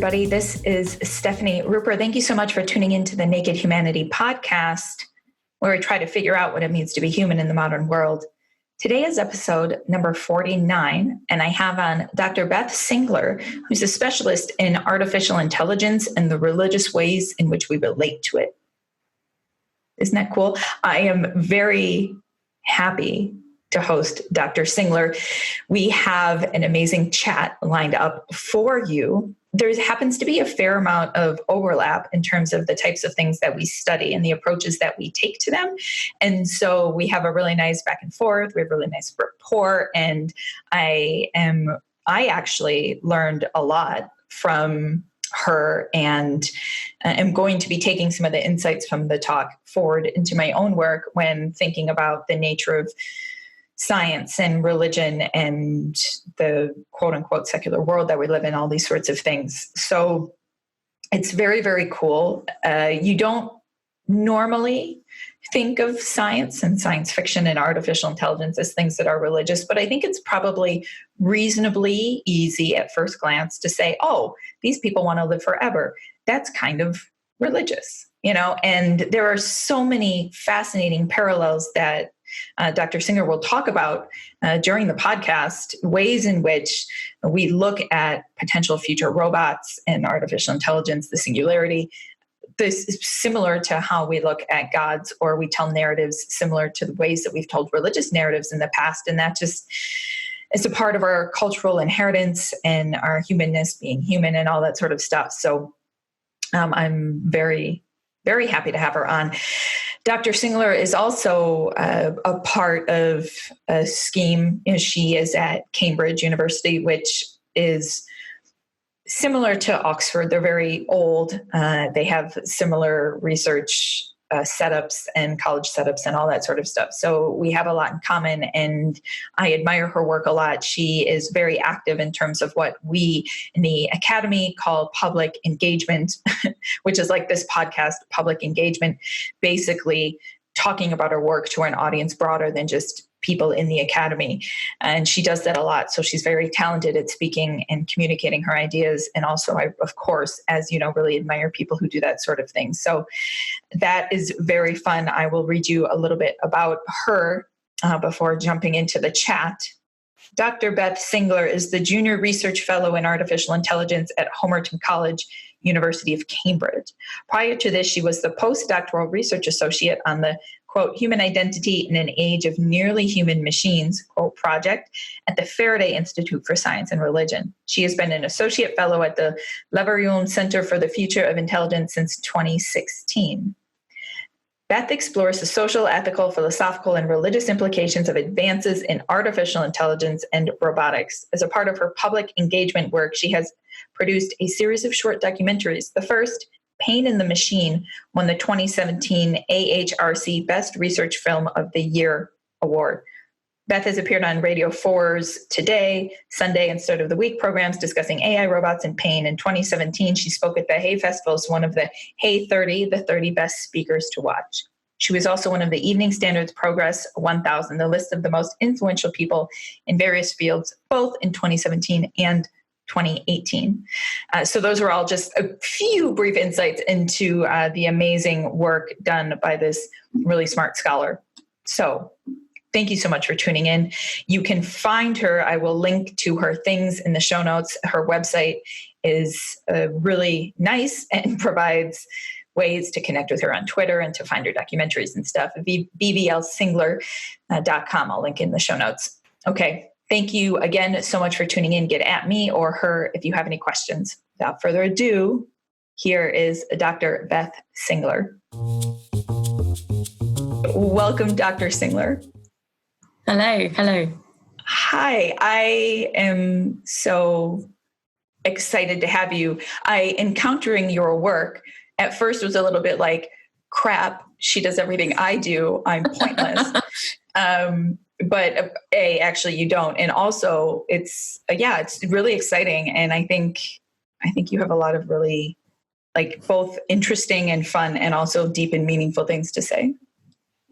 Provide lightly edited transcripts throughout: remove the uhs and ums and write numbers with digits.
everybody. This is Stephanie Ruper. Thank you so much for tuning into the Naked Humanity podcast, where we try to figure out what it means to be human in the modern world. Today is episode number 49, and I have on Dr. Beth Singler, who's a specialist in artificial intelligence and the religious ways in which we relate to it. Isn't that cool? I am very happy to host Dr. Singler. We have an amazing chat lined up for you. There happens to be a fair amount of overlap in terms of the types of things that we study and the approaches that we take to them. And so we have a really nice back and forth. We have a really nice rapport. And I actually learned a lot from her, and am going to be taking some of the insights from the talk forward into my own work when thinking about the nature of science and religion and the quote unquote secular world that we live in, all these sorts of things. So it's very, very cool. You don't normally think of science and science fiction and artificial intelligence as things that are religious, but I think it's probably reasonably easy at first glance to say, oh, these people want to live forever. That's kind of religious, and there are so many fascinating parallels that Dr. Singler will talk about during the podcast, ways in which we look at potential future robots and artificial intelligence, the singularity. This is similar to how we look at gods, or we tell narratives similar to the ways that we've told religious narratives in the past. And that just is a part of our cultural inheritance and our humanness, being human and all that sort of stuff. So I'm very, very happy to have her on. Dr. Singler is also a part of a scheme. She is at Cambridge University, which is similar to Oxford. They're very old. They have similar research setups and college setups and all that sort of stuff. So we have a lot in common, and I admire her work a lot. She is very active in terms of what we in the academy call public engagement, which is like this podcast, public engagement, basically talking about her work to an audience broader than just people in the academy. And she does that a lot. So she's very talented at speaking and communicating her ideas. And also, I, of course, as you know, really admire people who do that sort of thing. So that is very fun. I will read you a little bit about her before jumping into the chat. Dr. Beth Singler is the Junior Research Fellow in Artificial Intelligence at Homerton College, University of Cambridge. Prior to this, she was the postdoctoral research associate on the, quote, Human Identity in an Age of Nearly Human Machines, quote, project at the Faraday Institute for Science and Religion. She has been an associate fellow at the Leverhulme Center for the Future of Intelligence since 2016. Beth explores the social, ethical, philosophical, and religious implications of advances in artificial intelligence and robotics. As a part of her public engagement work, she has produced a series of short documentaries. The first, Pain in the Machine, won the 2017 AHRC Best Research Film of the Year award. Beth has appeared on Radio 4's Today, Sunday, and Start of the Week programs discussing AI, robots, and pain. In 2017, she spoke at the Hay Festival as one of the Hay 30, the 30 best speakers to watch. She was also one of the Evening Standard's Progress 1000, the list of the most influential people in various fields, both in 2017 and 2018. So those are all just a few brief insights into the amazing work done by this really smart scholar. So thank you so much for tuning in. You can find her. I will link to her things in the show notes. Her website is really nice and provides ways to connect with her on Twitter and to find her documentaries and stuff. bblsingler.com. I'll link in the show notes. Okay. Thank you again so much for tuning in. Get at me or her if you have any questions. Without further ado, here is Dr. Beth Singler. Welcome, Dr. Singler. Hello. Hi, I am so excited to have you. Encountering your work at first was a little bit like, crap, she does everything I do. I'm pointless. But actually you don't. And also it's really exciting. And I think you have a lot of really both interesting and fun and also deep and meaningful things to say.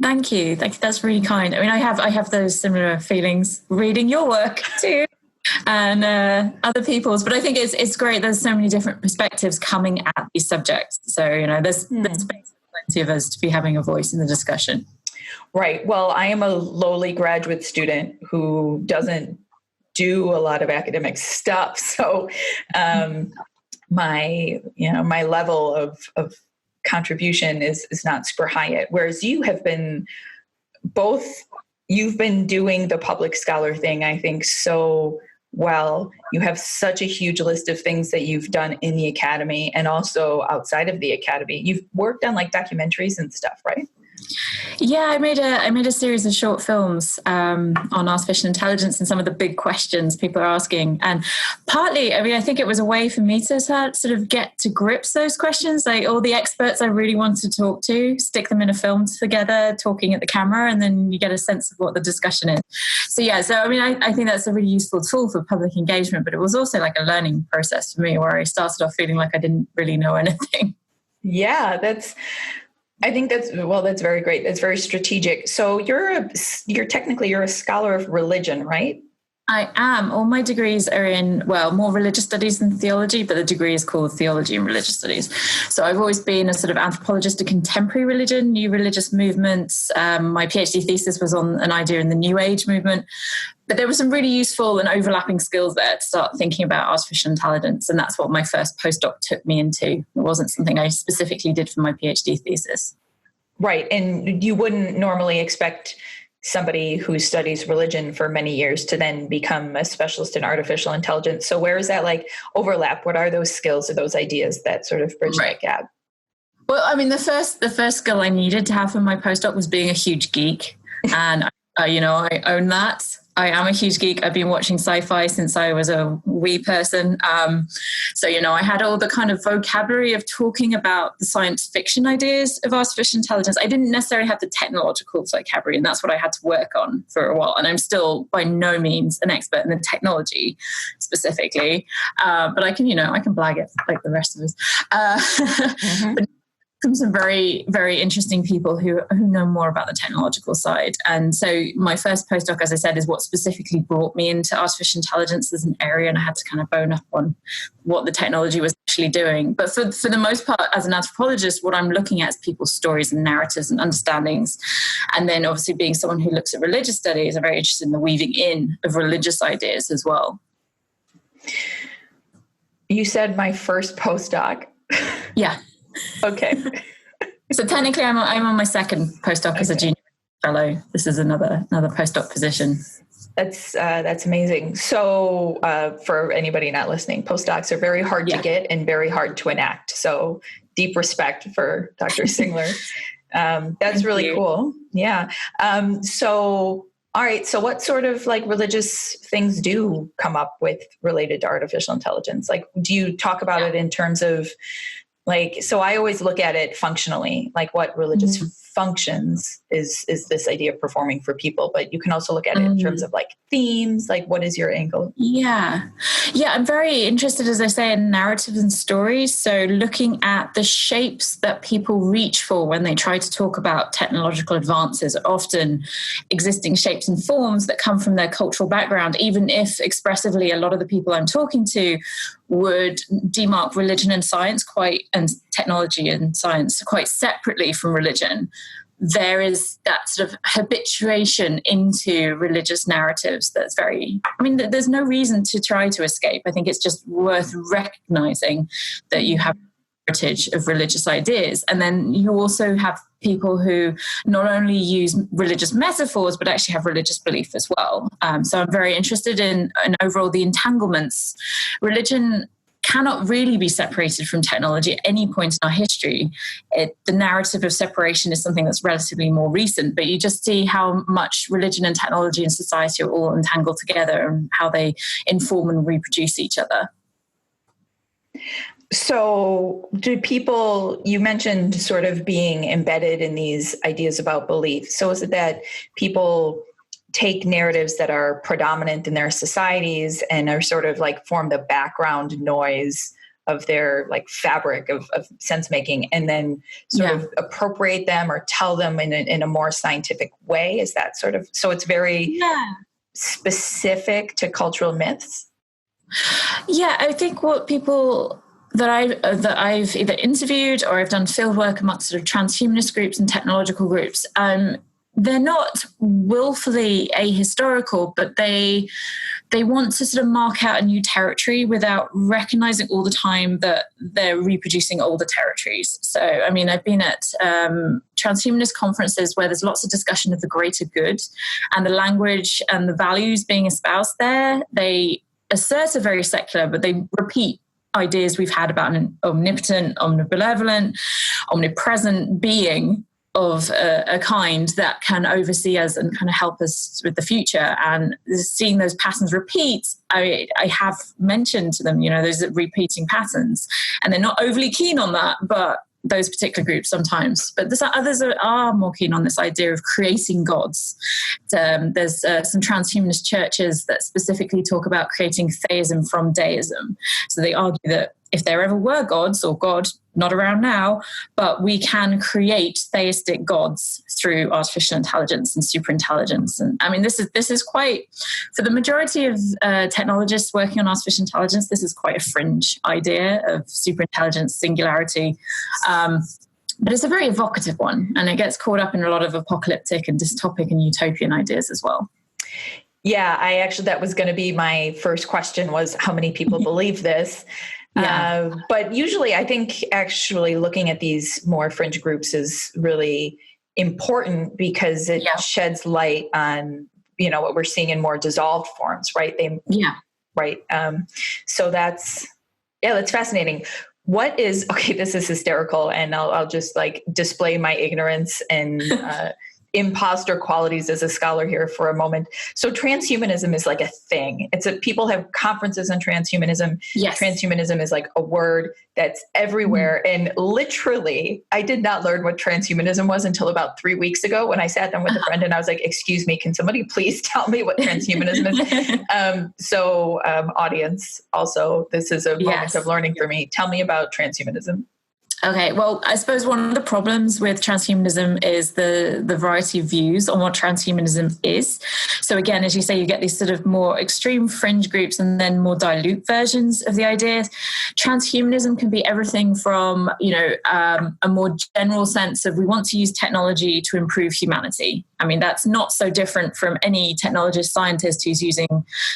Thank you. That's really kind. I mean, I have those similar feelings reading your work too. and other people's. But I think it's great. There's so many different perspectives coming at these subjects. So, there's space for plenty of us to be having a voice in the discussion. Right. Well, I am a lowly graduate student who doesn't do a lot of academic stuff. So my level of contribution is not super high yet. Whereas you have been you've been doing the public scholar thing, I think, so well. You have such a huge list of things that you've done in the academy and also outside of the academy. You've worked on like documentaries and stuff, right? Yeah, I made a series of short films on artificial intelligence and some of the big questions people are asking. And partly, I think it was a way for me to sort of get to grips those questions. Like all the experts I really wanted to talk to, stick them in a film together, talking at the camera, and then you get a sense of what the discussion is. So yeah, I think that's a really useful tool for public engagement, but it was also like a learning process for me where I started off feeling like I didn't really know anything. Yeah, I think that's very great. That's very strategic. So you're technically a scholar of religion, right? I am. All my degrees are in, more religious studies than theology, but the degree is called theology and religious studies. So I've always been a sort of anthropologist of contemporary religion, new religious movements. My PhD thesis was on an idea in the New Age movement. But there were some really useful and overlapping skills there to start thinking about artificial intelligence. And that's what my first postdoc took me into. It wasn't something I specifically did for my PhD thesis. Right. And you wouldn't normally expect somebody who studies religion for many years to then become a specialist in artificial intelligence. So where is that like overlap? What are those skills or those ideas that sort of bridge that gap? Well, the first skill I needed to have for my postdoc was being a huge geek. And, I own that. I am a huge geek. I've been watching sci-fi since I was a wee person. I had all the kind of vocabulary of talking about the science fiction ideas of artificial intelligence. I didn't necessarily have the technological vocabulary, and that's what I had to work on for a while. And I'm still by no means an expert in the technology specifically, but I can blag it like the rest of us. But from some very, very interesting people who know more about the technological side. And so my first postdoc, as I said, is what specifically brought me into artificial intelligence as an area, and I had to kind of bone up on what the technology was actually doing. But for the most part, as an anthropologist, what I'm looking at is people's stories and narratives and understandings. And then obviously being someone who looks at religious studies, I'm very interested in the weaving in of religious ideas as well. You said my first postdoc. Yeah. Okay. So technically I'm on my second postdoc as a junior fellow. This is another postdoc position. That's amazing. So for anybody not listening, postdocs are very hard to get and very hard to enact. So deep respect for Dr. Singler. That's really cool. Yeah. All right. So what sort of like religious things do come up with related to artificial intelligence? Like, do you talk about it in terms of so I always look at it functionally, like what religious functions is this idea of performing for people, but you can also look at it in terms of like themes, like what is your angle? Yeah, I'm very interested, as I say, in narratives and stories. So looking at the shapes that people reach for when they try to talk about technological advances, often existing shapes and forms that come from their cultural background, even if expressively a lot of the people I'm talking to would demark religion and science and technology and science quite separately from religion. There is that sort of habituation into religious narratives that's there's no reason to try to escape. I think it's just worth recognizing that you have heritage of religious ideas. And then you also have people who not only use religious metaphors, but actually have religious belief as well. So I'm very interested in overall the entanglements. Religion cannot really be separated from technology at any point in our history. The narrative of separation is something that's relatively more recent, but you just see how much religion and technology and society are all entangled together and how they inform and reproduce each other. So you mentioned sort of being embedded in these ideas about belief. So is it that people take narratives that are predominant in their societies and are sort of like form the background noise of their like fabric of sense making, and then sort of appropriate them or tell them in a more scientific way? Is that sort of, so it's very specific to cultural myths? Yeah, I think what people that I've either interviewed or I've done field work amongst sort of transhumanist groups and technological groups, they're not willfully ahistorical, but they want to sort of mark out a new territory without recognizing all the time that they're reproducing older territories. So, I mean, I've been at transhumanist conferences where there's lots of discussion of the greater good, and the language and the values being espoused there, they assert are very secular, but they repeat ideas we've had about an omnipotent, omnibenevolent, omnipresent being of a kind that can oversee us and kind of help us with the future. And seeing those patterns repeat, I have mentioned to them, those repeating patterns, and they're not overly keen on that, but those particular groups sometimes. But others are more keen on this idea of creating gods. There's some transhumanist churches that specifically talk about creating theism from deism. So they argue that if there ever were gods, or God not around now, but we can create theistic gods through artificial intelligence and superintelligence. And I mean, this is quite, for the majority of technologists working on artificial intelligence, this is quite a fringe idea of superintelligence, singularity. But it's a very evocative one, and it gets caught up in a lot of apocalyptic and dystopic and utopian ideas as well. Yeah, that was going to be my first question, was how many people believe this? Yeah. But usually I think actually looking at these more fringe groups is really important, because it sheds light on, what we're seeing in more dissolved forms, right? Right. So that's fascinating. This is hysterical, and I'll just display my ignorance and imposter qualities as a scholar here for a moment. So transhumanism is like a thing. People have conferences on transhumanism. Yes. Transhumanism is like a word that's everywhere. And literally, I did not learn what transhumanism was until about 3 weeks ago, when I sat down with a friend and I was like, excuse me, can somebody please tell me what transhumanism is? Audience, also, this is a moment of learning for me. Tell me about transhumanism. Okay, well, I suppose one of the problems with transhumanism is the variety of views on what transhumanism is. So again, as you say, you get these sort of more extreme fringe groups and then more dilute versions of the idea. Transhumanism can be everything from, a more general sense of we want to use technology to improve humanity. I mean, that's not so different from any technologist scientist who's using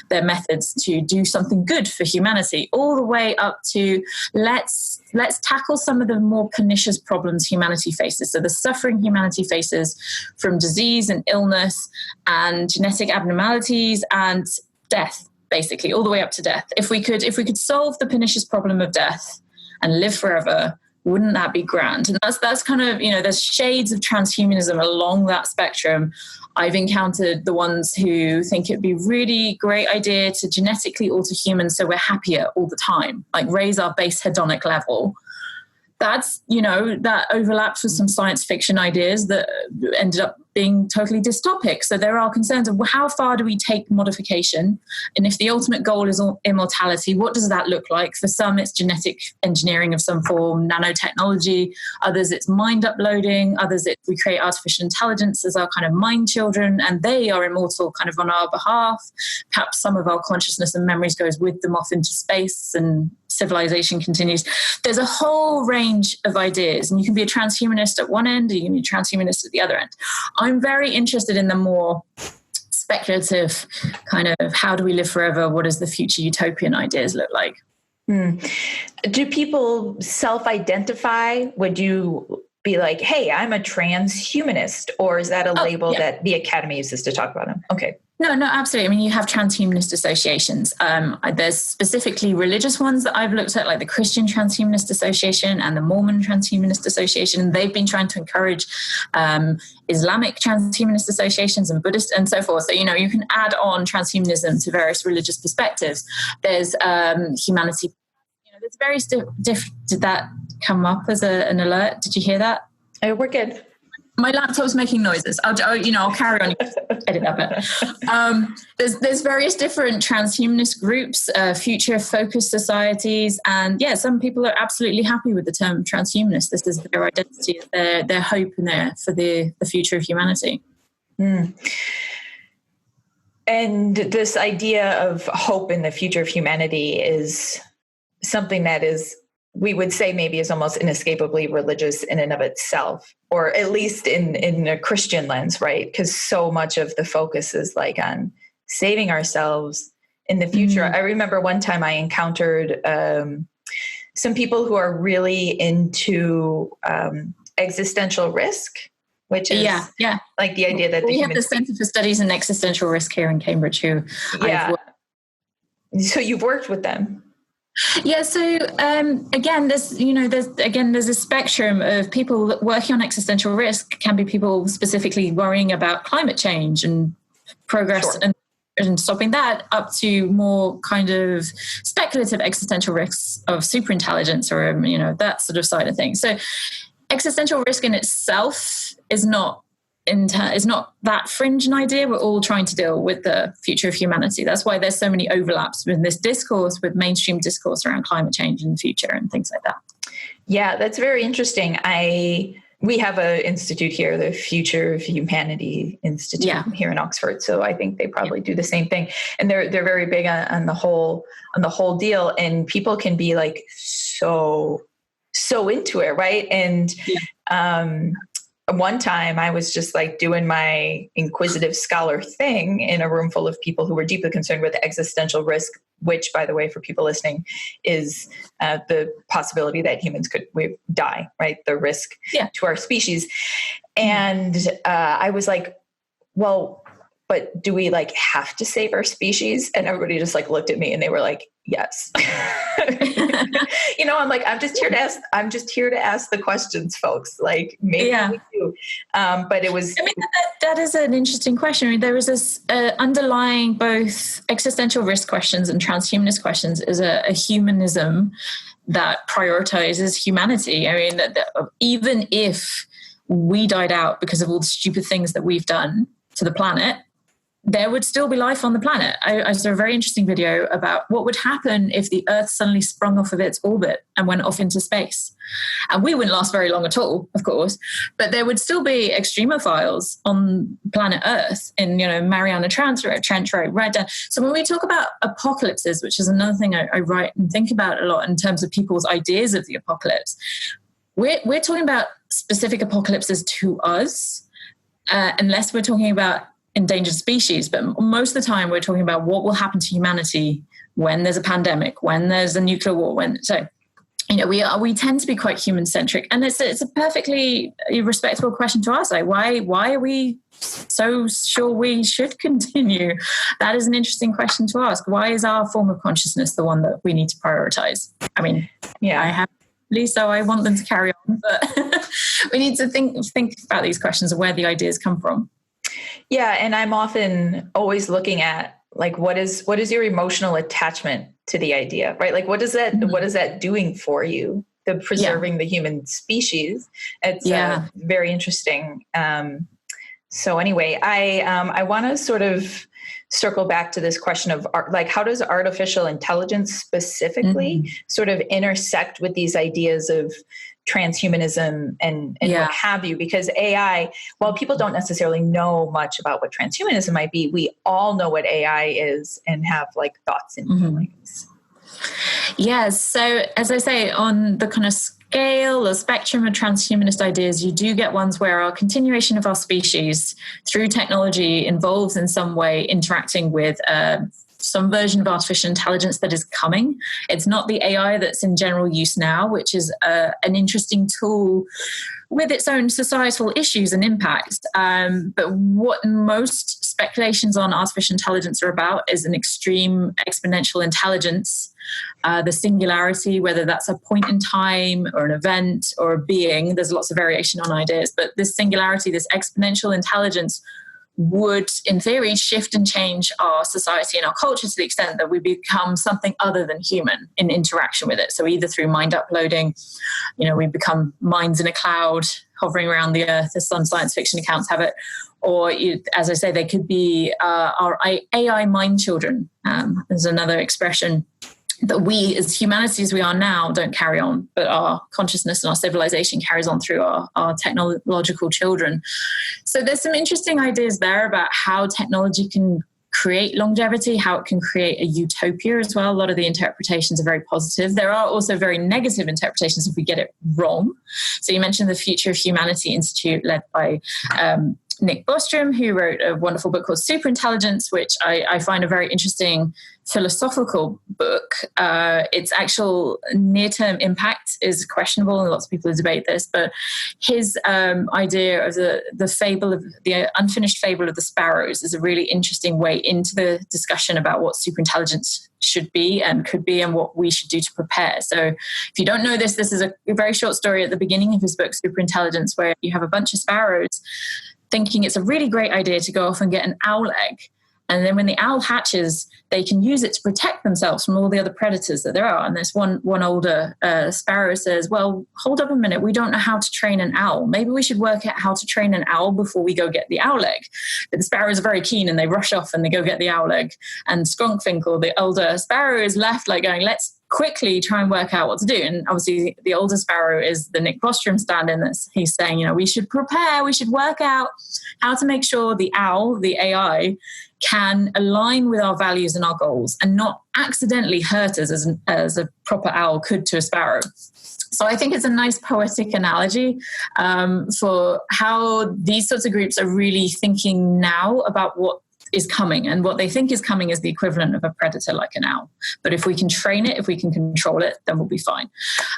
their methods to do something good for humanity, all the way up to let's tackle some of the more pernicious problems humanity faces. So the suffering humanity faces from disease and illness and genetic abnormalities and death, basically, all the way up to death. If we could solve the pernicious problem of death and live forever, wouldn't that be grand? And that's kind of, there's shades of transhumanism along that spectrum. I've encountered the ones who think it'd be a really great idea to genetically alter humans so we're happier all the time, like raise our base hedonic level. That's, that overlaps with some science fiction ideas that ended up being totally dystopic. So there are concerns of how far do we take modification? And if the ultimate goal is immortality, what does that look like? For some, it's genetic engineering of some form, nanotechnology. Others, it's mind uploading. Others, we create artificial intelligence as our kind of mind children, and they are immortal kind of on our behalf. Perhaps some of our consciousness and memories goes with them off into space, and civilization continues. There's a whole range of ideas, and you can be a transhumanist at one end, or you can be a transhumanist at the other end. I'm very interested in the more speculative kind of how do we live forever? What does the future utopian ideas look like? Do people self-identify? Would you be like, hey, I'm a transhumanist? Or is that a label that the Academy uses to talk about them? Okay. No, absolutely. I mean, you have transhumanist associations. There's specifically religious ones that I've looked at, like the Christian Transhumanist Association and the Mormon Transhumanist Association. They've been trying to encourage Islamic Transhumanist Associations and Buddhist and so forth. So, you can add on transhumanism to various religious perspectives. There's humanity. There's various Did that come up as an alert? Did you hear that? Oh, we're good. My laptop's making noises. I'll carry on. Edit that bit. There's various different transhumanist groups, future-focused societies, and some people are absolutely happy with the term transhumanist. This is their identity, their hope, and for the future of humanity. And And this idea of hope in the future of humanity is something that is, we would say, maybe is almost inescapably religious in and of itself, or at least in a Christian lens, right? Because so much of the focus is like on saving ourselves in the future. I remember one time I encountered some people who are really into existential risk, which is like the idea that we have the Center for Studies in Existential Risk here in Cambridge, who So you've worked with them. Yeah. So again, there's a spectrum of people working on existential risk. Can be people specifically worrying about climate change and progress and stopping that, up to more kind of speculative existential risks of superintelligence or that sort of side of things. So existential risk in itself is not that fringe an idea. We're all trying to deal with the future of humanity. That's why there's so many overlaps in this discourse with mainstream discourse around climate change in the future and things like that. Yeah, that's very interesting. We have an institute here, the Future of Humanity Institute here in Oxford. So I think they probably do the same thing. And they're very big on the whole deal. And people can be like so into it, right? And one time I was just like doing my inquisitive scholar thing in a room full of people who were deeply concerned with existential risk, which, by the way, for people listening, is the possibility that humans could die, right? The risk to our species. And I was like, well, but do we like have to save our species? And everybody just like looked at me and they were like, yes. I'm like, I'm just here to ask the questions, folks. Like maybe we do. But it was, that is an interesting question. I mean, there is this underlying both existential risk questions and transhumanist questions is a humanism that prioritizes humanity. I mean, that even if we died out because of all the stupid things that we've done to the planet, there would still be life on the planet. I saw a very interesting video about what would happen if the Earth suddenly sprung off of its orbit and went off into space. And we wouldn't last very long at all, of course, but there would still be extremophiles on planet Earth in, Mariana Trench, right down. So when we talk about apocalypses, which is another thing I write and think about a lot in terms of people's ideas of the apocalypse, we're talking about specific apocalypses to us, unless we're talking about endangered species, but most of the time we're talking about what will happen to humanity when there's a pandemic, when there's a nuclear war. We tend to be quite human centric, and it's a perfectly respectable question to ask. Like, why are we so sure we should continue? That is an interesting question to ask. Why is our form of consciousness the one that we need to prioritize? I mean, I have. So I want them to carry on, but we need to think about these questions and where the ideas come from. Yeah. And I'm often always looking at like, what is your emotional attachment to the idea, right? Like, what is that doing for you? The preserving the human species. It's very interesting. So anyway, I want to sort of circle back to this question of like, how does artificial intelligence specifically sort of intersect with these ideas of transhumanism and what have you? Because AI, while people don't necessarily know much about what transhumanism might be, we all know what AI is and have like thoughts and feelings. Yes. So as I say, on the kind of scale or spectrum of transhumanist ideas, you do get ones where our continuation of our species through technology involves in some way interacting with some version of artificial intelligence that is coming. It's not the AI that's in general use now, which is an interesting tool with its own societal issues and impacts. But what most speculations on artificial intelligence are about is an extreme exponential intelligence, the singularity, whether that's a point in time or an event or a being. There's lots of variation on ideas, but this singularity, this exponential intelligence would, in theory, shift and change our society and our culture to the extent that we become something other than human in interaction with it. So either through mind uploading, we become minds in a cloud hovering around the earth, as some science fiction accounts have it, or as I say, they could be our AI mind children. There's another expression that we as humanity as we are now don't carry on, but our consciousness and our civilization carries on through our technological children. So there's some interesting ideas there about how technology can create longevity, how it can create a utopia as well. A lot of the interpretations are very positive. There are also very negative interpretations if we get it wrong. So you mentioned the Future of Humanity Institute, led by Nick Bostrom, who wrote a wonderful book called Superintelligence, which I find a very interesting philosophical book. Its actual near-term impact is questionable, and lots of people debate this, but his idea of the fable of the unfinished fable of the sparrows is a really interesting way into the discussion about what superintelligence should be and could be and what we should do to prepare. So if you don't know this is a very short story at the beginning of his book, Superintelligence, where you have a bunch of sparrows thinking it's a really great idea to go off and get an owl egg. And then when the owl hatches, they can use it to protect themselves from all the other predators that there are. And this one older sparrow says, well, hold up a minute. We don't know how to train an owl. Maybe we should work out how to train an owl before we go get the owl egg. But the sparrows are very keen and they rush off and they go get the owl egg. And Skronkfinkel, the older sparrow, is left like going, let's quickly try and work out what to do. And obviously the older sparrow is the Nick Bostrom stand-in. That he's saying, we should prepare, we should work out how to make sure the owl, the AI, can align with our values and our goals and not accidentally hurt us as a proper owl could to a sparrow. So I think it's a nice poetic analogy for how these sorts of groups are really thinking now about what is coming, and what they think is coming is the equivalent of a predator like an owl. But if we can train it, if we can control it, then we'll be fine.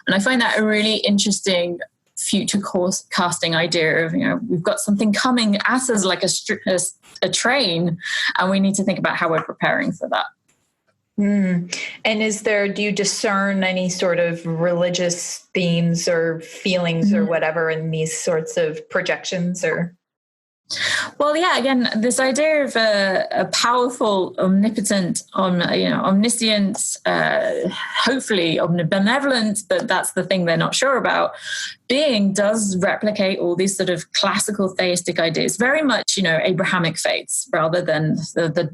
And I find that a really interesting future course casting idea of, we've got something coming at us like a train, and we need to think about how we're preparing for that. And do you discern any sort of religious themes or feelings or whatever in these sorts of projections? Or well, yeah, again, this idea of a powerful, omnipotent, omniscient, hopefully omnibenevolent, but that's the thing they're not sure about, being does replicate all these sort of classical theistic ideas, very much, Abrahamic faiths, rather than the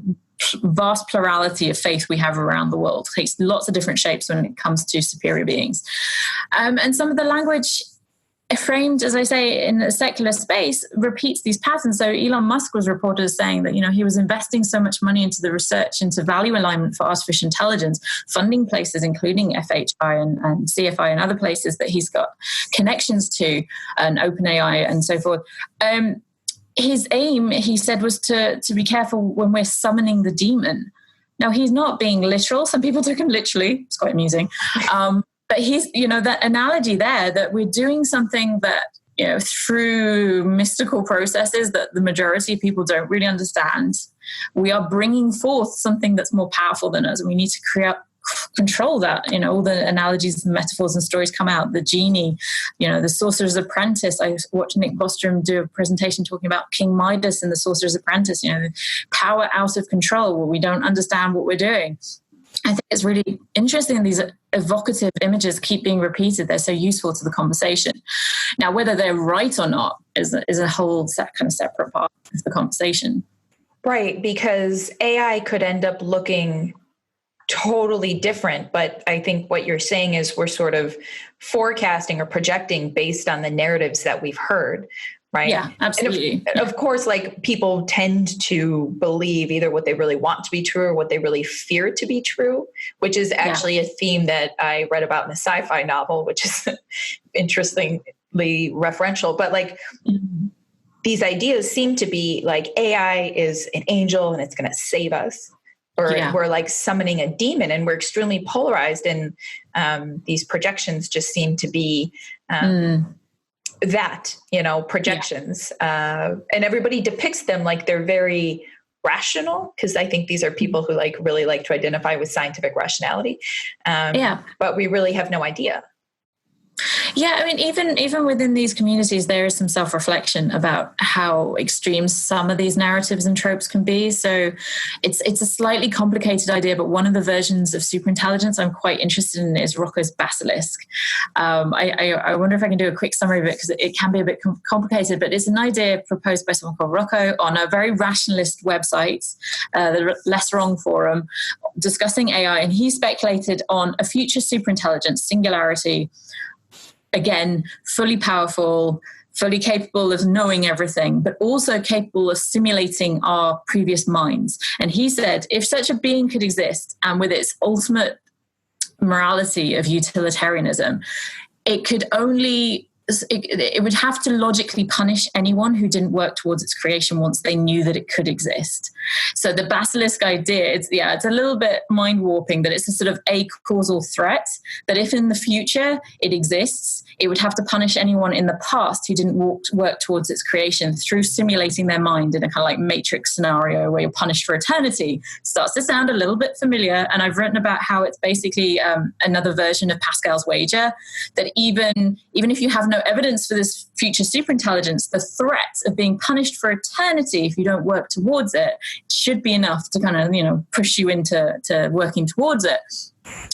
vast plurality of faith we have around the world. It takes lots of different shapes when it comes to superior beings. And some of the language framed, as I say, in a secular space repeats these patterns. So Elon Musk was reported as saying that, he was investing so much money into the research into value alignment for artificial intelligence, funding places including FHI and CFI and other places that he's got connections to, and OpenAI and so forth. His aim, he said, was to be careful when we're summoning the demon. Now, he's not being literal. Some people took him literally. It's quite amusing. But he's, that analogy there, that we're doing something that, through mystical processes that the majority of people don't really understand, we are bringing forth something that's more powerful than us. And we need to control that. All the analogies and metaphors and stories come out. The genie, the Sorcerer's Apprentice. I watched Nick Bostrom do a presentation talking about King Midas and the Sorcerer's Apprentice, power out of control where we don't understand what we're doing. I think it's really interesting. These evocative images keep being repeated. They're so useful to the conversation. Now, whether they're right or not is a whole separate part of the conversation. Right, because AI could end up looking totally different. But I think what you're saying is we're sort of forecasting or projecting based on the narratives that we've heard. Right. Yeah, absolutely. And of course, people tend to believe either what they really want to be true or what they really fear to be true, which is actually a theme that I read about in a sci-fi novel, which is interestingly referential. But these ideas seem to be like AI is an angel and it's going to save us. Or we're summoning a demon, and we're extremely polarized. And these projections just seem to be projections. And everybody depicts them like they're very rational, because I think these are people who really like to identify with scientific rationality. But we really have no idea. Yeah, I mean, even within these communities, there is some self-reflection about how extreme some of these narratives and tropes can be. So it's a slightly complicated idea, but one of the versions of superintelligence I'm quite interested in is Rocco's Basilisk. I wonder if I can do a quick summary of it, because it can be a bit complicated, but it's an idea proposed by someone called Rocco on a very rationalist website, the Less Wrong Forum, discussing AI, and he speculated on a future superintelligence, singularity, again, fully powerful, fully capable of knowing everything, but also capable of simulating our previous minds. And he said, if such a being could exist, and with its ultimate morality of utilitarianism, it could only... It would have to logically punish anyone who didn't work towards its creation once they knew that it could exist. So the basilisk idea, it's a little bit mind-warping that it's a sort of a causal threat, that if in the future it exists, it would have to punish anyone in the past who didn't work towards its creation through simulating their mind in a kind of like Matrix scenario where you're punished for eternity. Starts to sound a little bit familiar, and I've written about how it's basically another version of Pascal's wager, that even if you have no evidence for this future superintelligence, the threat of being punished for eternity if you don't work towards it should be enough to kind of, push you into working towards it.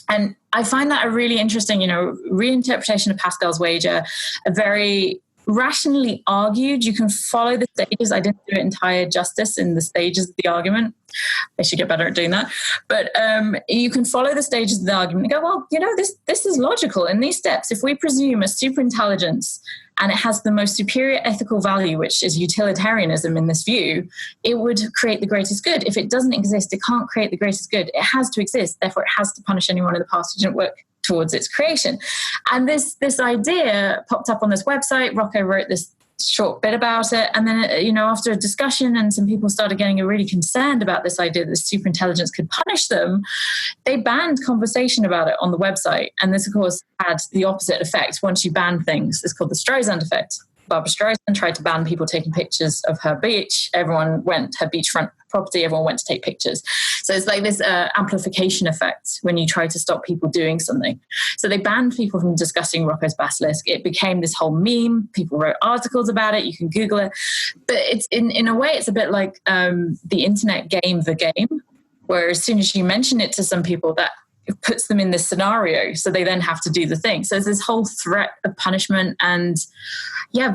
And I find that a really interesting, reinterpretation of Pascal's wager, a very rationally argued. You can follow the stages. I didn't do it entire justice in the stages of the argument. I should get better at doing that. But you can follow the stages of the argument and go, well, this is logical in these steps. If we presume a superintelligence and it has the most superior ethical value, which is utilitarianism in this view, it would create the greatest good. If it doesn't exist, it can't create the greatest good. It has to exist. Therefore, it has to punish anyone in the past who didn't work towards its creation. And this idea popped up on this website. Rocco wrote this short bit about it. And then, after a discussion and some people started getting really concerned about this idea that superintelligence could punish them, they banned conversation about it on the website. And this, of course, had the opposite effect. Once you ban things, it's called the Streisand effect. Barbara Streisand tried to ban people taking pictures of her beach. Everyone went, her beachfront property, everyone went to take pictures. So it's like this amplification effect when you try to stop people doing something. So they banned people from discussing Rocco's Basilisk. It became this whole meme. People wrote articles about it. You can Google it. But it's in a way, it's a bit like the internet game, The Game, where as soon as you mention it to some people, that it puts them in this scenario, so they then have to do the thing. So there's this whole threat of punishment and,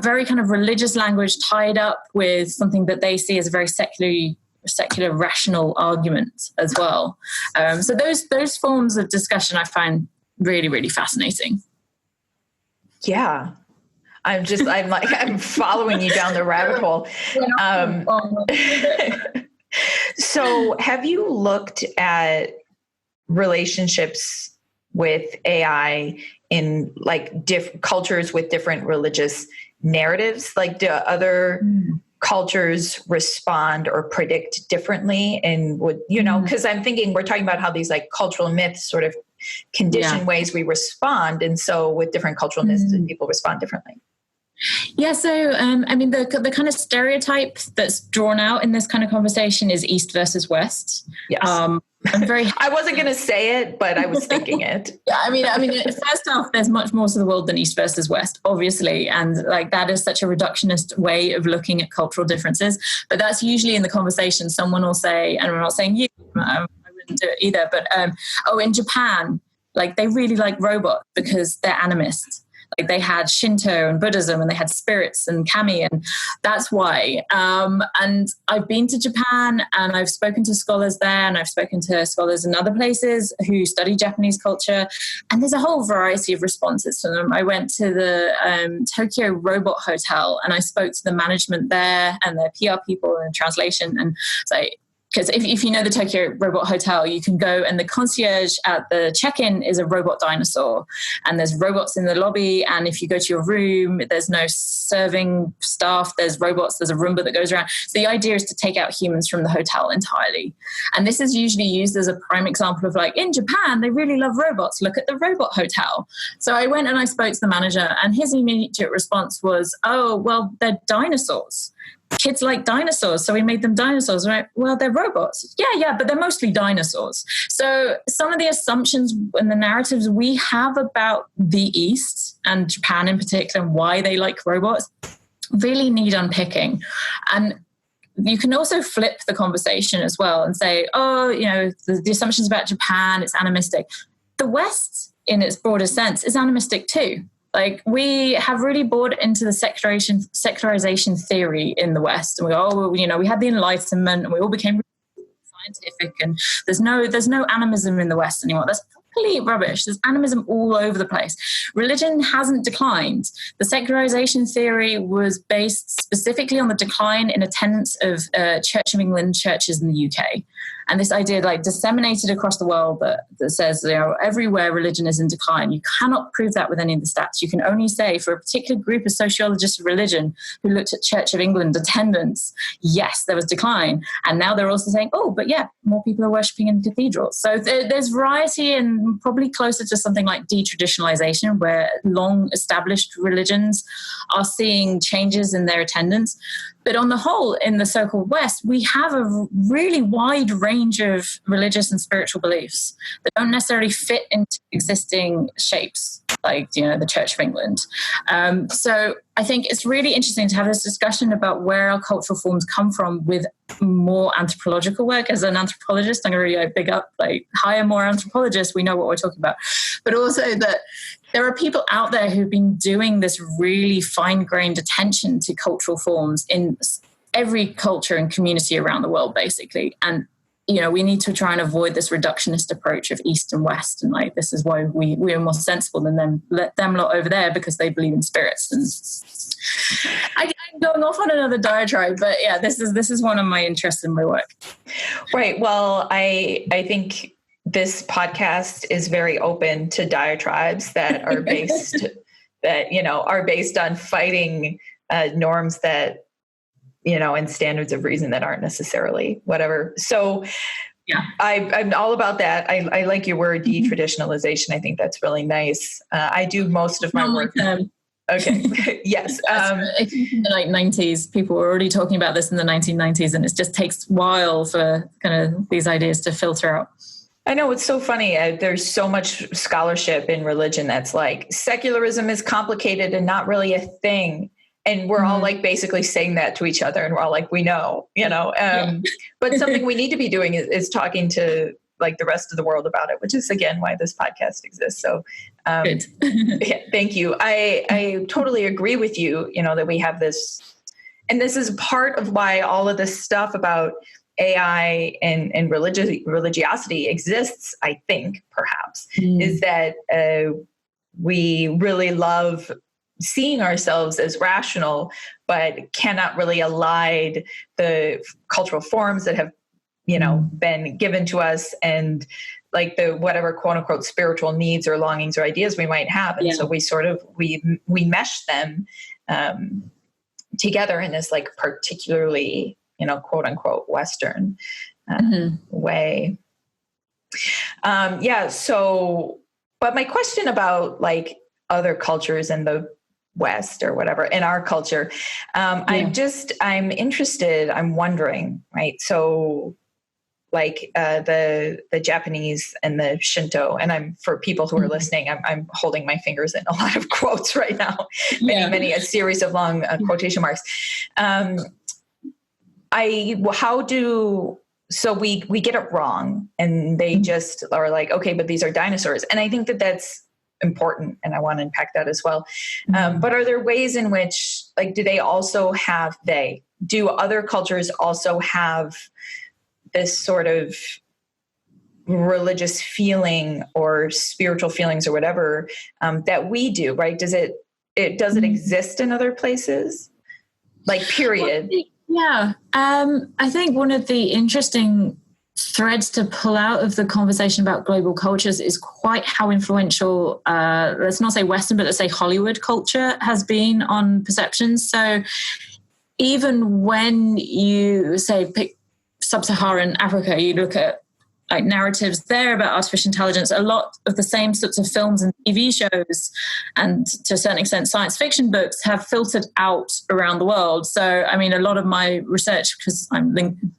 very kind of religious language tied up with something that they see as a very secular rational argument as well. So those forms of discussion I find really, really fascinating. Yeah. I'm following you down the rabbit hole. So have you looked at relationships with AI in like cultures with different religious narratives? Like, do other cultures respond or predict differently? And would, because I'm thinking we're talking about how these like cultural myths sort of condition ways we respond. And so with different cultural myths, people respond differently. Yeah, so the kind of stereotype that's drawn out in this kind of conversation is East versus West. Yes. I wasn't going to say it, but I was thinking it. Yeah, I mean, first off, there's much more to the world than East versus West, obviously, and like that is such a reductionist way of looking at cultural differences. But that's usually in the conversation. Someone will say, and I'm not saying you, I wouldn't do it either, but in Japan, like they really like robots because they're animists. Like they had Shinto and Buddhism and they had spirits and kami, and that's why. And I've been to Japan and I've spoken to scholars there, and I've spoken to scholars in other places who study Japanese culture, and there's a whole variety of responses to them. I went to the Tokyo Robot Hotel and I spoke to the management there and their PR people and translation, and so because if you know the Tokyo Robot Hotel, you can go and the concierge at the check-in is a robot dinosaur, and there's robots in the lobby. And if you go to your room, there's no serving staff. There's robots. There's a Roomba that goes around. So the idea is to take out humans from the hotel entirely. And this is usually used as a prime example of like, in Japan, they really love robots. Look at the robot hotel. So I went and I spoke to the manager, and his immediate response was, oh, well, they're dinosaurs. Kids like dinosaurs, so we made them dinosaurs, right? Well, they're robots. Yeah, but they're mostly dinosaurs. So some of the assumptions and the narratives we have about the East and Japan in particular and why they like robots really need unpicking. And you can also flip the conversation as well and say, the assumptions about Japan, it's animistic. The West, in its broader sense, is animistic too. Like we have really bought into the secularization theory in the West, and we go, we had the Enlightenment, and we all became scientific, and there's no animism in the West anymore. That's complete rubbish. There's animism all over the place. Religion hasn't declined. The secularization theory was based specifically on the decline in attendance of Church of England churches in the UK. And this idea, like, disseminated across the world that says, everywhere religion is in decline. You cannot prove that with any of the stats. You can only say for a particular group of sociologists of religion who looked at Church of England attendance, yes, there was decline. And now they're also saying, but yeah, more people are worshipping in cathedrals. So there's variety, and probably closer to something like detraditionalization, where long established religions are seeing changes in their attendance. But on the whole, in the so-called West, we have a really wide range of religious and spiritual beliefs that don't necessarily fit into existing shapes, like, the Church of England. So I think it's really interesting to have this discussion about where our cultural forms come from with more anthropological work. As an anthropologist, I'm going to really big up, hire more anthropologists. We know what we're talking about. But also that there are people out there who've been doing this really fine-grained attention to cultural forms in every culture and community around the world, basically. And, we need to try and avoid this reductionist approach of East and West. And this is why we are more sensible than them. Let them lot over there because they believe in spirits. And I'm going off on another diatribe, but yeah, this is one of my interests in my work. Right. Well, I think this podcast is very open to diatribes that are based are based on fighting norms that, and standards of reason that aren't necessarily whatever. So yeah, I'm all about that. I like your word detraditionalization. I think that's really nice. I do most of my work. Okay. Yes. I think in the 90s, people were already talking about this in the 1990s, and it just takes a while for kind of these ideas to filter out. I know, it's so funny. There's so much scholarship in religion that's like secularism is complicated and not really a thing. And we're all basically saying that to each other, and we're all like, we know, but something we need to be doing is talking to the rest of the world about it, which is again why this podcast exists. So good. Yeah, thank you. I totally agree with you, that we have this, and this is part of why all of this stuff about AI and religiosity exists, I think, perhaps, is that we really love seeing ourselves as rational, but cannot really elide the cultural forms that have, been given to us, and the whatever quote unquote spiritual needs or longings or ideas we might have. And so we sort of, we mesh them together in this particularly, quote unquote Western way. So, but my question about other cultures in the West or whatever, in our culture, I'm interested, I'm wondering, right? So the Japanese and the Shinto, and for people who are listening, I'm holding my fingers in a lot of quotes right now, a series of long quotation marks. So we get it wrong, and they just are like, okay, but these are dinosaurs. And I think that that's important, and I want to unpack that as well. But are there ways in which, do other cultures also have this sort of religious feeling or spiritual feelings or whatever that we do, right? Does it exist in other places? Period. Yeah. I think one of the interesting threads to pull out of the conversation about global cultures is quite how influential, let's not say Western, but let's say Hollywood culture has been on perceptions. So even when you say pick sub-Saharan Africa, you look at narratives there about artificial intelligence, a lot of the same sorts of films and TV shows, and to a certain extent science fiction books, have filtered out around the world. So, I mean, a lot of my research, because I'm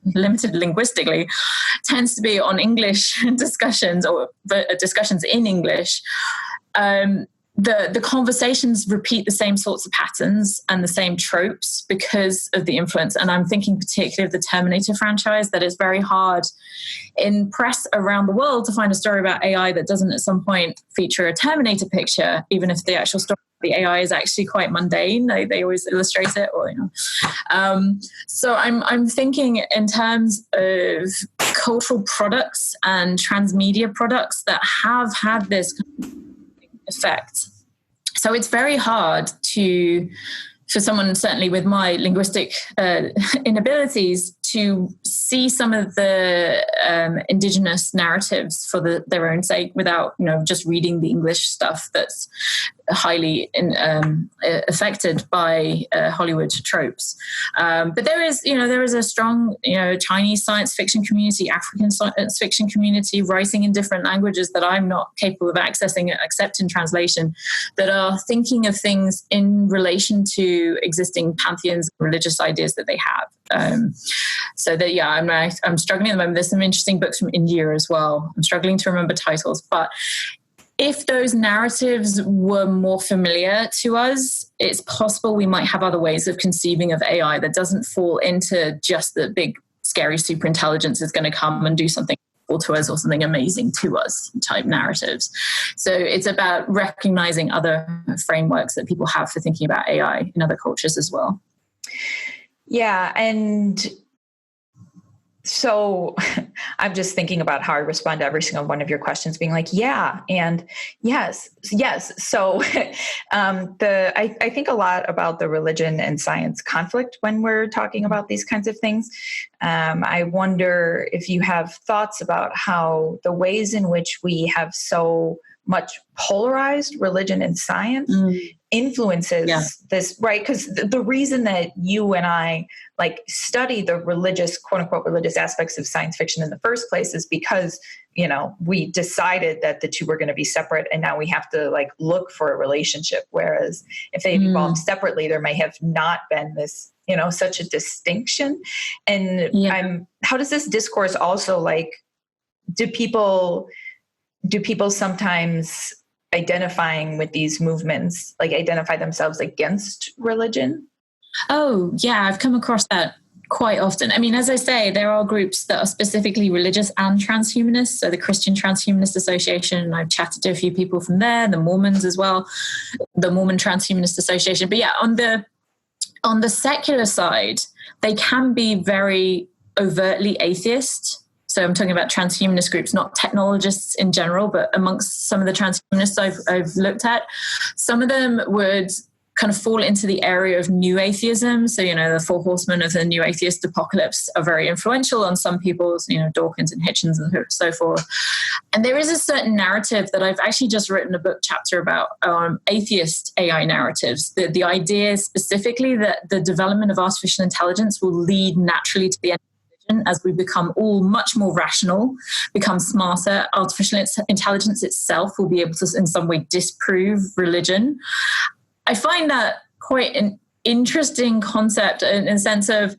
limited linguistically, tends to be on English discussions or discussions in English. The conversations repeat the same sorts of patterns and the same tropes because of the influence. And I'm thinking particularly of the Terminator franchise, that is very hard in press around the world to find a story about AI that doesn't at some point feature a Terminator picture, even if the actual story of the AI is actually quite mundane. They always illustrate it, or So I'm thinking in terms of cultural products and transmedia products that have had this effect. So it's very hard for someone certainly with my linguistic inabilities to see some of the indigenous narratives for their own sake without, just reading the English stuff that's highly affected by Hollywood tropes. But there is a strong, Chinese science fiction community, African science fiction community writing in different languages that I'm not capable of accessing except in translation, that are thinking of things in relation to existing pantheons, religious ideas that they have. So that, I'm struggling at the moment. There's some interesting books from India as well. I'm struggling to remember titles, but if those narratives were more familiar to us, it's possible we might have other ways of conceiving of AI that doesn't fall into just the big, scary superintelligence is going to come and do something to us or something amazing to us type narratives. So it's about recognizing other frameworks that people have for thinking about AI in other cultures as well. Yeah. And so I'm just thinking about how I respond to every single one of your questions being like, yeah, and yes. So I think a lot about the religion and science conflict when we're talking about these kinds of things. I wonder if you have thoughts about how the ways in which we have so much polarized religion and science influences this, right? Because the reason that you and I study the religious, quote unquote, religious aspects of science fiction in the first place is because, we decided that the two were going to be separate, and now we have to look for a relationship. Whereas if they evolved separately, there may have not been this, such a distinction. And how does this discourse also do people sometimes identifying with these movements, identify themselves against religion? Oh, yeah, I've come across that quite often. I mean, as I say, there are groups that are specifically religious and transhumanist. So the Christian Transhumanist Association, I've chatted to a few people from there, the Mormons as well, the Mormon Transhumanist Association. But yeah, on the secular side, they can be very overtly atheist. So I'm talking about transhumanist groups, not technologists in general, but amongst some of the transhumanists I've looked at, some of them would kind of fall into the area of new atheism. So, the four horsemen of the new atheist apocalypse are very influential on some people's, Dawkins and Hitchens and so forth. And there is a certain narrative that I've actually just written a book chapter about, atheist AI narratives. The idea specifically that the development of artificial intelligence will lead naturally to the end of religion as we become all much more rational, become smarter. Artificial intelligence itself will be able to in some way disprove religion. I find that quite an interesting concept in the sense of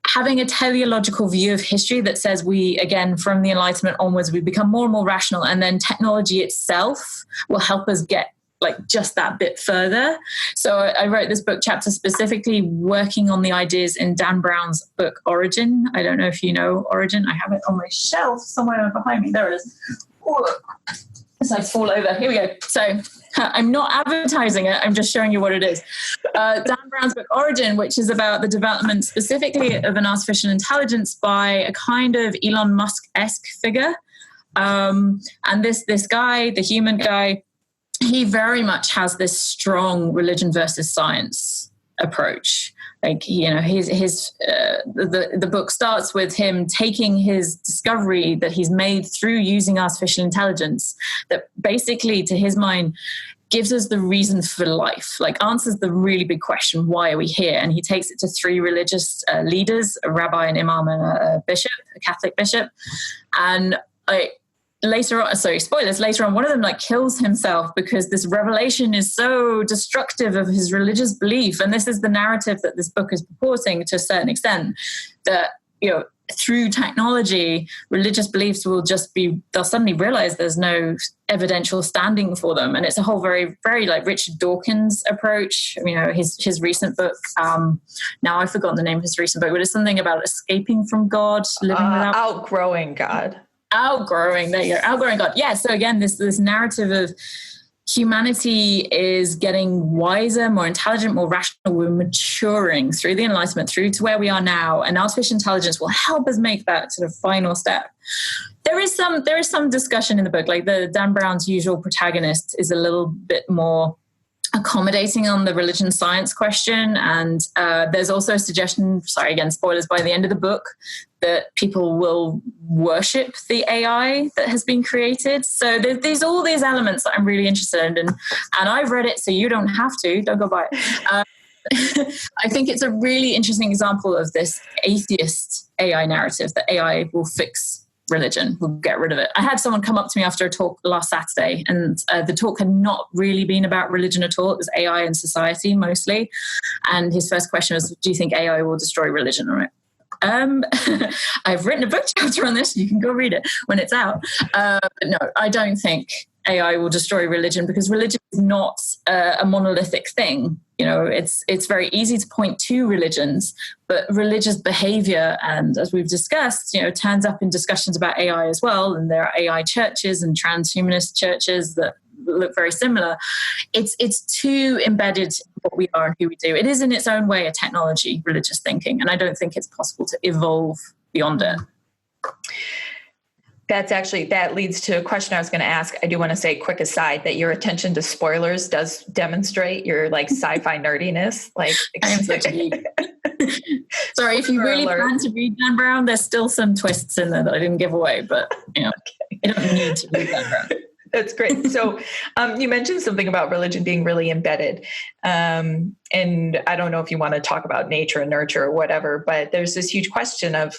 having a teleological view of history that says we, again, from the Enlightenment onwards, we become more and more rational, and then technology itself will help us get just that bit further. So I wrote this book chapter specifically working on the ideas in Dan Brown's book, Origin. I don't know if you know Origin. I have it on my shelf somewhere behind me. There it is. As I fall over. Here we go. So I'm not advertising it. I'm just showing you what it is. Dan Brown's book, Origin, which is about the development specifically of an artificial intelligence by a kind of Elon Musk-esque figure. And this guy, the human guy, he very much has this strong religion versus science approach. The book starts with him taking his discovery that he's made through using artificial intelligence that basically, to his mind, gives us the reason for life, answers the really big question, why are we here? And he takes it to three religious leaders, a rabbi, an imam, and a bishop, a Catholic bishop. And later on, spoilers, later on, one of them kills himself because this revelation is so destructive of his religious belief. And this is the narrative that this book is purporting to a certain extent, that, through technology, religious beliefs will they'll suddenly realize there's no evidential standing for them. And it's a whole very, very Richard Dawkins approach. His recent book, now I've forgotten the name of his recent book, but it's something about escaping from God, living without... Outgrowing God. Outgrowing God. Yeah. So again, this narrative of humanity is getting wiser, more intelligent, more rational. We're maturing through the Enlightenment, through to where we are now, and artificial intelligence will help us make that sort of final step. There is some discussion in the book, like the Dan Brown's usual protagonist is a little bit more accommodating on the religion science question, and there's also a suggestion, sorry again spoilers, by the end of the book that people will worship the AI that has been created. So there's all these elements that I'm really interested in, and I've read it, so you don't have to, don't go buy it. I think it's a really interesting example of this atheist AI narrative that AI will fix religion, we'll get rid of it. I had someone come up to me after a talk last Saturday, and the talk had not really been about religion at all. It was AI and society mostly. And his first question was, do you think AI will destroy religion? All right. I've written a book chapter on this. You can go read it when it's out. But no, I don't think AI will destroy religion, because religion is not a monolithic thing. You know, it's very easy to point to religions, but religious behavior, and as we've discussed, you know, turns up in discussions about AI as well. And there are AI churches and transhumanist churches that look very similar. It's too embedded in what we are and who we do. It is in its own way a technology, religious thinking, and I don't think it's possible to evolve beyond it. That leads to a question I was going to ask. I do want to say, quick aside, that your attention to spoilers does demonstrate your like sci-fi nerdiness. Like, I am such a geek. Sorry, if you really plan to read Dan Brown, there's still some twists in there that I didn't give away, but you know, you don't need to read Dan Brown. That's great. So you mentioned something about religion being really embedded. And I don't know if you want to talk about nature and nurture or whatever, but there's this huge question of,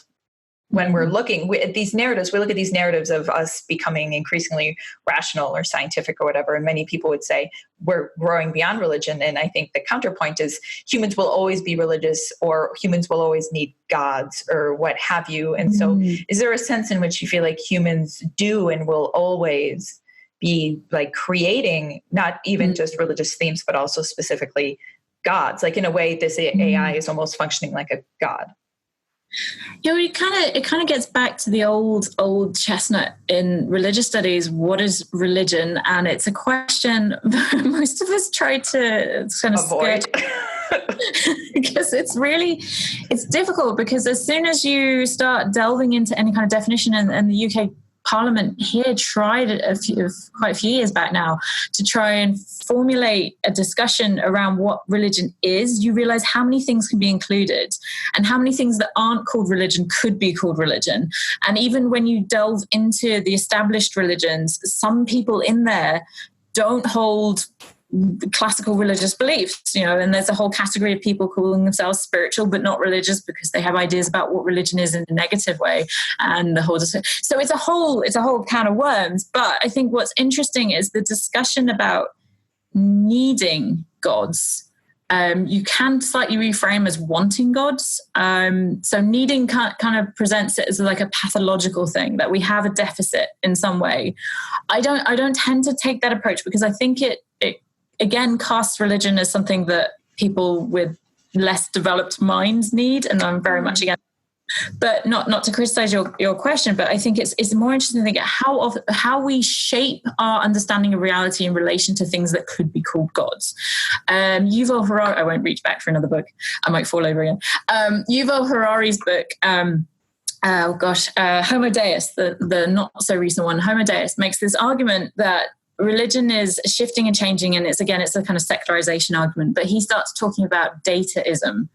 when we're looking at these narratives, we look at these narratives of us becoming increasingly rational or scientific or whatever. And many people would say we're growing beyond religion. And I think the counterpoint is humans will always be religious, or humans will always need gods or what have you. And so is there a sense in which you feel like humans do and will always be like creating not even just religious themes, but also specifically gods? Like in a way, this AI is almost functioning like a god. You know, it kind of gets back to the old chestnut in religious studies. What is religion? And it's a question most of us try to kind of avoid. Because it's difficult, because as soon as you start delving into any kind of definition, and the UK Parliament here tried quite a few years back now to try and formulate a discussion around what religion is, you realize how many things can be included and how many things that aren't called religion could be called religion. And even when you delve into the established religions, some people in there don't hold classical religious beliefs, you know, and there's a whole category of people calling themselves spiritual but not religious because they have ideas about what religion is in a negative way, and so it's a whole can of worms. But I think what's interesting is the discussion about needing gods. You can slightly reframe as wanting gods. So needing kind of presents it as like a pathological thing, that we have a deficit in some way. I don't tend to take that approach, because I think it again casts religion as something that people with less developed minds need, and I'm very much against. But not to criticize your question, but I think it's more interesting to think how we shape our understanding of reality in relation to things that could be called gods. Yuval Harari, I won't reach back for another book, I might fall over again. Yuval Harari's book, Homo Deus, the not so recent one, Homo Deus, makes this argument that religion is shifting and changing, and it's a kind of secularization argument, but he starts talking about dataism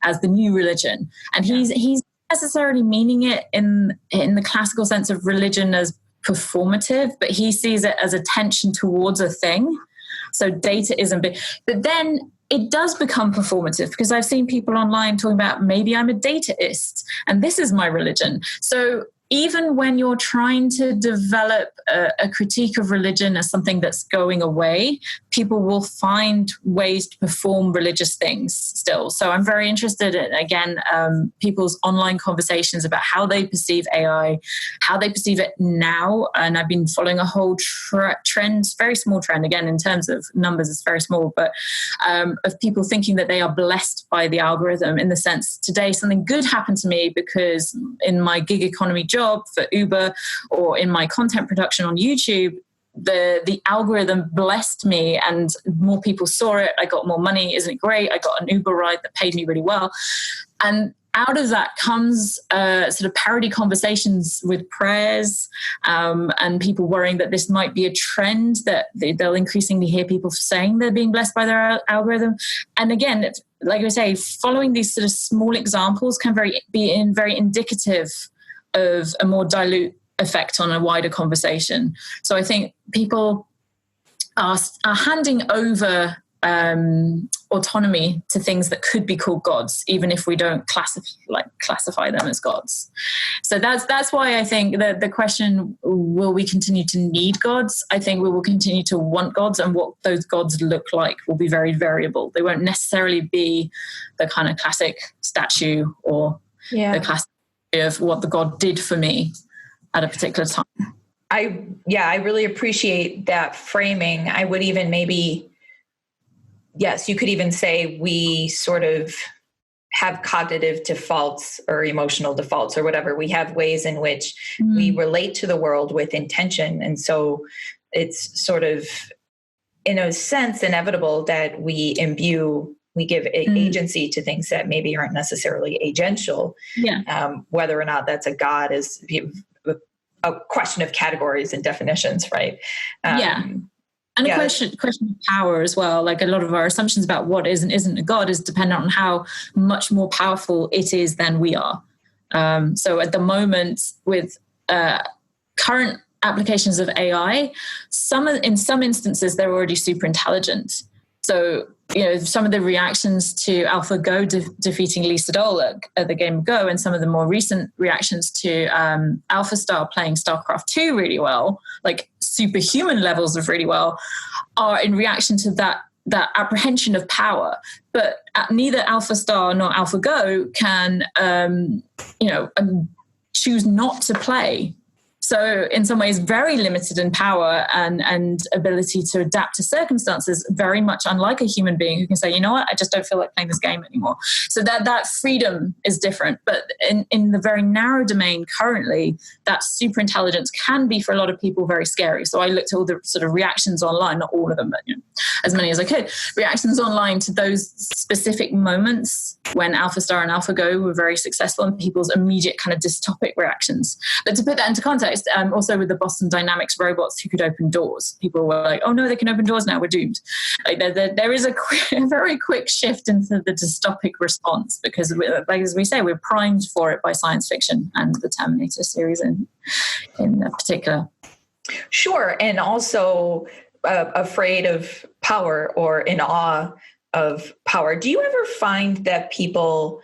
as the new religion, and he's necessarily meaning it in the classical sense of religion as performative, but he sees it as a tension towards a thing. So dataism, but then it does become performative, because I've seen people online talking about, maybe I'm a dataist and this is my religion. So even when you're trying to develop a critique of religion as something that's going away, people will find ways to perform religious things still. So I'm very interested in, again, people's online conversations about how they perceive AI, how they perceive it now. And I've been following a whole trend, very small trend, again, in terms of numbers, it's very small, but of people thinking that they are blessed by the algorithm, in the sense, today something good happened to me because in my gig economy job for Uber, or in my content production on YouTube, the algorithm blessed me and more people saw it. I got more money. Isn't it great? I got an Uber ride that paid me really well. And out of that comes sort of parody conversations with prayers and people worrying that this might be a trend, that they'll increasingly hear people saying they're being blessed by their algorithm. And again, it's, like I say, following these sort of small examples can be very indicative of a more dilute effect on a wider conversation. So I think people are handing over autonomy to things that could be called gods, even if we don't classify them as gods. So that's why I think that the question, will we continue to need gods? I think we will continue to want gods, and what those gods look like will be very variable. They won't necessarily be the kind of classic statue or the classic of what the god did for me at a particular time. I really appreciate that framing. I would even yes, you could even say we sort of have cognitive defaults or emotional defaults or whatever. We have ways in which we relate to the world with intention. And so it's sort of, in a sense, inevitable that we give agency to things that maybe aren't necessarily agential. Yeah. Whether or not that's a god is a question of categories and definitions, right? And a question of power as well. Like, a lot of our assumptions about what is and isn't a god is dependent on how much more powerful it is than we are. So at the moment, with current applications of AI, in some instances, they're already super intelligent. So, some of the reactions to AlphaGo defeating Lee Sedol at the game of Go, and some of the more recent reactions to AlphaStar playing StarCraft 2 really well, like superhuman levels of really well, are in reaction to that apprehension of power. But neither AlphaStar nor AlphaGo can, choose not to play. So in some ways, very limited in power and ability to adapt to circumstances, very much unlike a human being who can say, you know what, I just don't feel like playing this game anymore. So that freedom is different. But in the very narrow domain currently, that super intelligence can be, for a lot of people, very scary. So I looked at all the sort of reactions online, not all of them, but as many as I could, reactions online to those specific moments when AlphaStar and AlphaGo were very successful, and people's immediate kind of dystopic reactions. But to put that into context, also with the Boston Dynamics robots who could open doors, people were like, oh no, they can open doors now, we're doomed. Like there is a very quick shift into the dystopic response, because like as we say, we're primed for it by science fiction and the Terminator series in particular. Sure. And also afraid of power or in awe of power. Do you ever find that people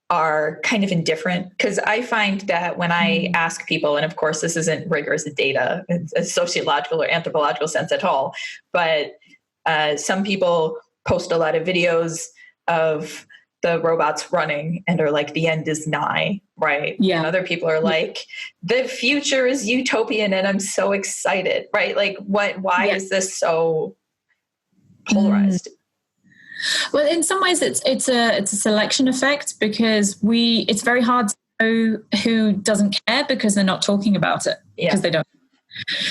are kind of indifferent? Because I find that when I ask people, and of course this isn't rigorous data, it's a sociological or anthropological sense at all, but some people post a lot of videos of the robots running and are like, the end is nigh, right? Yeah. And other people are like, the future is utopian and I'm so excited, right? Like, why is this so polarized? Well, in some ways, it's a selection effect, because it's very hard to know who doesn't care because they're not talking about it, because they don't.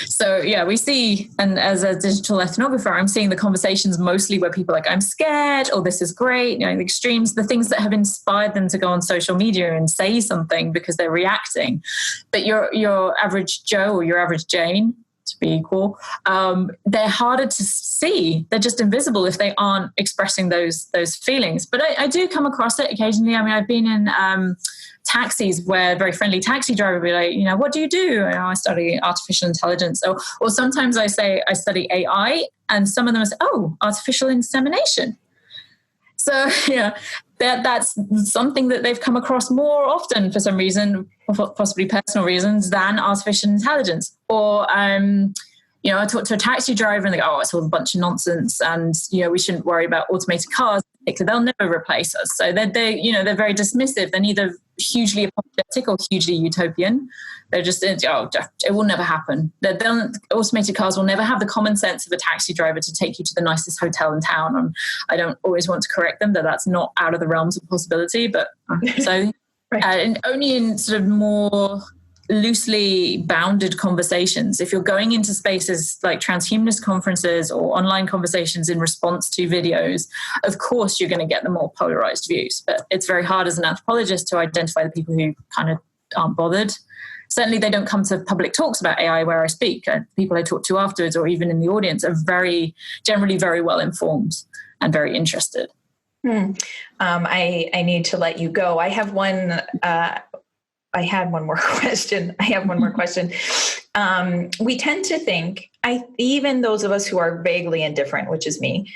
So we see, and as a digital ethnographer, I'm seeing the conversations mostly where people are like, I'm scared, or this is great, the extremes, the things that have inspired them to go on social media and say something because they're reacting. But your average Joe or your average Jane, to be equal, they're harder to see. They're just invisible if they aren't expressing those feelings. But I do come across it occasionally. I mean, I've been in taxis where a very friendly taxi driver will be like, what do you do? I study artificial intelligence. Or sometimes I say I study AI, and some of them say, artificial insemination. So that's something that they've come across more often for some reason, possibly personal reasons, than artificial intelligence. Or I talked to a taxi driver and they go, it's all a bunch of nonsense, and we shouldn't worry about automated cars. They'll never replace us. So they're very dismissive. They're neither hugely apologetic or hugely utopian. They're just, it will never happen. Automated cars will never have the common sense of a taxi driver to take you to the nicest hotel in town. And I don't always want to correct them that that's not out of the realms of possibility. But so, right. And only in sort of more loosely bounded conversations. If you're going into spaces like transhumanist conferences or online conversations in response to videos, of course you're going to get the more polarized views. But it's very hard as an anthropologist to identify the people who kind of aren't bothered. Certainly they don't come to public talks about AI where I speak. People I talk to afterwards or even in the audience are generally very well informed and very interested. I need to let you go. I had one more question. We tend to think, even those of us who are vaguely indifferent, which is me,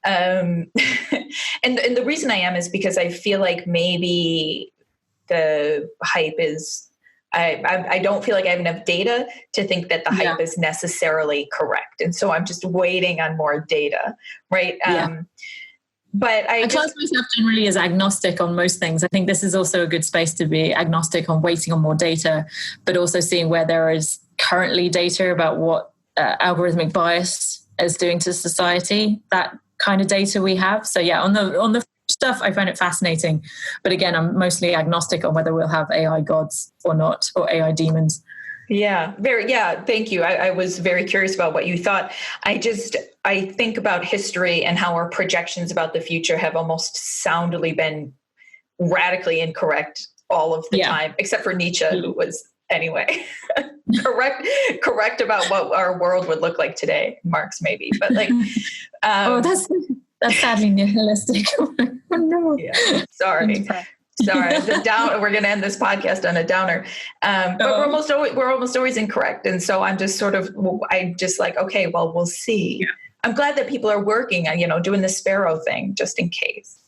and the reason I am is because I feel like maybe the hype is, I don't feel like I have enough data to think that the hype is necessarily correct. And so I'm just waiting on more data, right? But I class myself generally as agnostic on most things. I think this is also a good space to be agnostic on waiting on more data, but also seeing where there is currently data about what algorithmic bias is doing to society, that kind of data we have. So on the stuff, I find it fascinating. But again, I'm mostly agnostic on whether we'll have AI gods or not, or AI demons. Thank you. I was very curious about what you thought. I think about history and how our projections about the future have almost soundly been radically incorrect all of the time, except for Nietzsche, who was anyway correct about what our world would look like today. Marx maybe, but like, that's sadly nihilistic. Oh no. Yeah, sorry. We're going to end this podcast on a downer. But we're almost always incorrect. And so I'm just okay, well, we'll see. Yeah. I'm glad that people are working on, doing the sparrow thing just in case,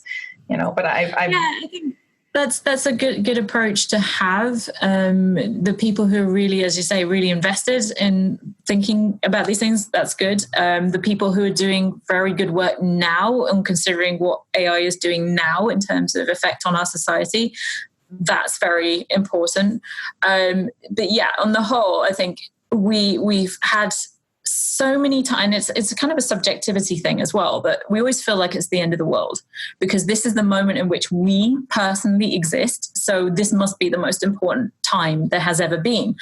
but I think that's a good approach to have. The people who are really, as you say, really invested in thinking about these things, that's good. The people who are doing very good work now and considering what AI is doing now in terms of effect on our society, that's very important. But on the whole, I think we've had so many times, it's kind of a subjectivity thing as well, but we always feel like it's the end of the world because this is the moment in which we personally exist. So this must be the most important time there has ever been.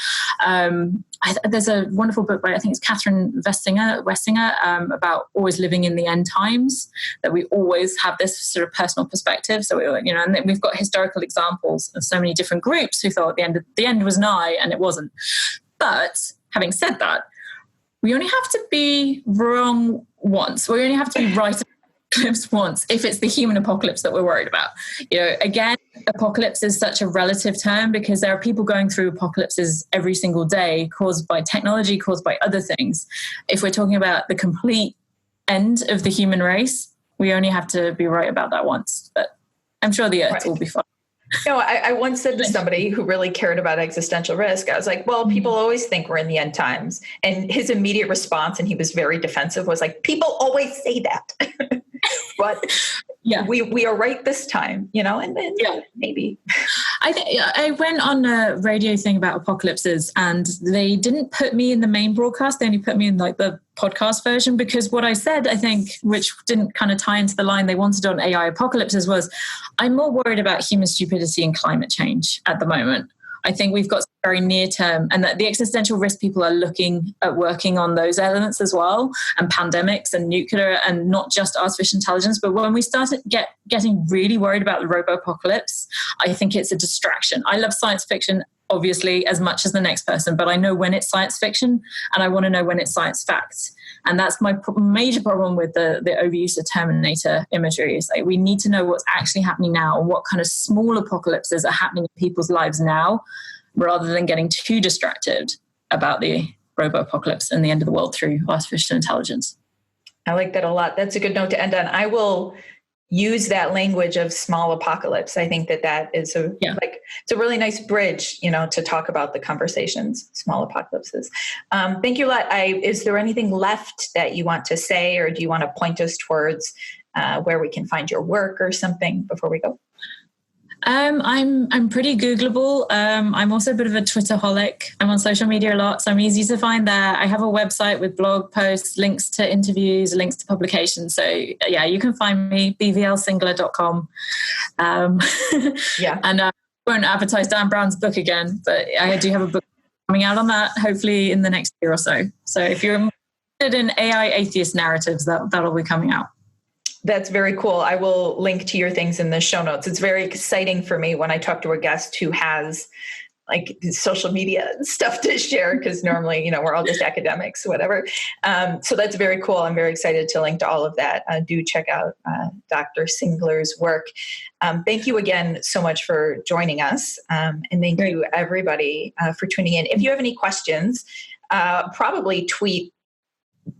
There's a wonderful book by, I think it's Catherine Wessinger, about always living in the end times, that we always have this sort of personal perspective. So, and then we've got historical examples of so many different groups who thought the end was nigh and it wasn't. But having said that, we only have to be wrong once. We only have to be right about apocalypse once if it's the human apocalypse that we're worried about. Again, apocalypse is such a relative term because there are people going through apocalypses every single day caused by technology, caused by other things. If we're talking about the complete end of the human race, we only have to be right about that once. But I'm sure the Earth will be fine. I once said to somebody who really cared about existential risk, I was like, well, people always think we're in the end times. And his immediate response, and he was very defensive, was like, people always say that. But we are right this time, and then maybe. I went on a radio thing about apocalypses and they didn't put me in the main broadcast. They only put me in like the podcast version because what I said, I think, which didn't kind of tie into the line they wanted on AI apocalypses, was I'm more worried about human stupidity and climate change at the moment. I think we've got very near term, and that the existential risk people are looking at working on those elements as well, and pandemics and nuclear and not just artificial intelligence. But when we started getting really worried about the robo-apocalypse, I think it's a distraction. I love science fiction, obviously, as much as the next person, but I know when it's science fiction and I want to know when it's science facts. And that's my major problem with the overuse of Terminator imagery. Is like we need to know what's actually happening now and what kind of small apocalypses are happening in people's lives now, rather than getting too distracted about the robo-apocalypse and the end of the world through artificial intelligence. I like that a lot. That's a good note to end on. I will use that language of small apocalypse. I think that is it's a really nice bridge, to talk about the conversations, small apocalypses. Thank you a lot. Is there anything left that you want to say, or do you want to point us towards where we can find your work or something before we go? I'm pretty Googleable. I'm also a bit of a Twitterholic. I'm on social media a lot, so I'm easy to find there. I have a website with blog posts, links to interviews, links to publications. So you can find me, bvlsingler.com. And I won't advertise Dan Brown's book again, but I do have a book coming out on that hopefully in the next year or so. So if you're interested in AI atheist narratives, that'll be coming out. That's very cool. I will link to your things in the show notes. It's very exciting for me when I talk to a guest who has like social media stuff to share, because normally, we're all just academics, whatever. So that's very cool. I'm very excited to link to all of that. Do check out Dr. Singler's work. Thank you again so much for joining us. And thank you everybody for tuning in. If you have any questions, probably tweet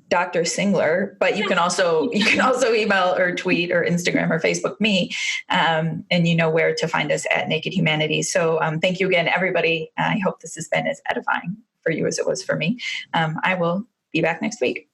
Dr. Singler, but you can also email or tweet or Instagram or Facebook me, and you know where to find us at Naked Humanity. So thank you again, everybody. I hope this has been as edifying for you as it was for me. I will be back next week.